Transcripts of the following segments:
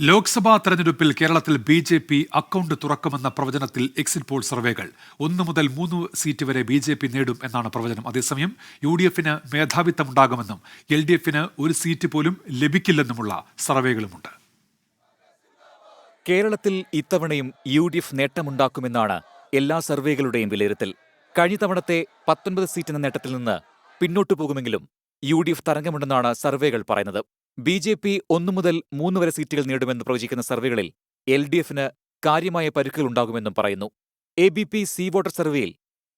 ലോക്സഭാ തെരഞ്ഞെടുപ്പിൽ കേരളത്തിൽ BJP account തുറക്കുമെന്ന പ്രവചനത്തിൽ എക്സിറ്റ് പോൾ സർവേകൾ 1 മുതൽ 3 സീറ്റ് വരെ BJP നേടും എന്നാണ് പ്രവചനം. അതേസമയം UDFന് മേധാവിത്വമുണ്ടാകുമെന്നും LDFന് ഒരു സീറ്റ് പോലും ലഭിക്കില്ലെന്നുമുള്ള സർവേകളുമുണ്ട്. കേരളത്തിൽ ഇത്തവണയും UDF നേട്ടമുണ്ടാക്കുമെന്നാണ് എല്ലാ സർവേകളുടെയും വിലയിരുത്തൽ. കഴിഞ്ഞ തവണത്തെ 19 സീറ്റ് നേട്ടത്തിൽ നിന്ന് പിന്നോട്ടു പോകുമെങ്കിലും UDF തരംഗമുണ്ടെന്നാണ് സർവേകൾ പറയുന്നത്. BJP 1 മുതൽ 3 വരെ സീറ്റുകൾ നേടുമെന്ന് പ്രവചിക്കുന്ന സർവേകളിൽ LDFന് കാര്യമായ പരുക്കുകൾ ഉണ്ടാകുമെന്നും പറയുന്നു. ABP സി വോട്ടർ സർവേയിൽ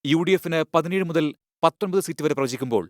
UDFന് 17 മുതൽ 19 സീറ്റ് വരെ പ്രവചിക്കുമ്പോൾ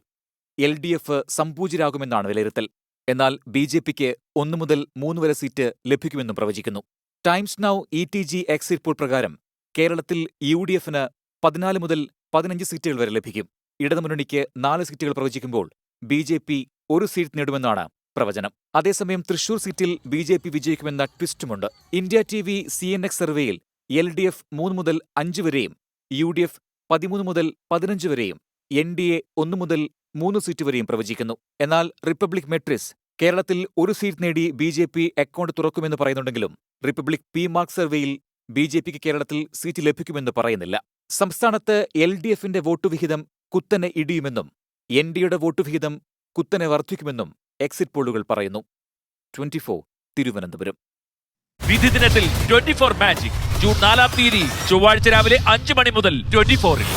LDF സംപൂജ്യരാകുമെന്നാണ് വിലയിരുത്തൽ. എന്നാൽ BJPക്ക് 1 മുതൽ 3 വരെ സീറ്റ് ലഭിക്കുമെന്നും പ്രവചിക്കുന്നു. Times now ETG exit poll പ്രകാരം കേരളത്തിൽ UDFന് 14 മുതൽ 15 സീറ്റുകൾ വരെ ലഭിക്കും. ഇടതുമുന്നണിക്ക് 4 സീറ്റുകൾ പ്രവചിക്കുമ്പോൾ BJP ഒരു സീറ്റ് നേടുമെന്നാണ് പ്രവചനം. അതേസമയം തൃശൂർ സീറ്റിൽ BJP വിജയിക്കുമെന്ന ട്വിസ്റ്റുമുണ്ട്. ഇന്ത്യ TV CNX സർവേയിൽ LDF 3 മുതൽ 5 വരെയും UDF 13 മുതൽ 15 വരെയും NDA 1 മുതൽ 3 സീറ്റ് വരെയും പ്രവചിക്കുന്നു. എന്നാൽ റിപ്പബ്ലിക് മെട്രിക്സ് കേരളത്തിൽ ഒരു സീറ്റ് നേടി BJP അക്കൗണ്ട് തുറക്കുമെന്ന് പറയുന്നുണ്ടെങ്കിലും റിപ്പബ്ലിക് PMark സർവേയിൽ BJPക്ക് കേരളത്തിൽ സീറ്റ് ലഭിക്കുമെന്ന് പറയുന്നില്ല. സംസ്ഥാനത്ത് LDFന്റെ വോട്ടുവിഹിതം കുത്തനെ ഇടിയുമെന്നും NDയുടെ വോട്ടുവിഹിതം കുത്തനെ വർദ്ധിക്കുമെന്നും എക്സിറ്റ് പോളുകൾ പറയുന്നു. 24 തിരുവനന്തപുരം. വിധി ദിനത്തിൽ 24 മാജിക് ജൂൺ 4 ചൊവ്വാഴ്ച രാവിലെ 5 മണി മുതൽ 24-ൽ.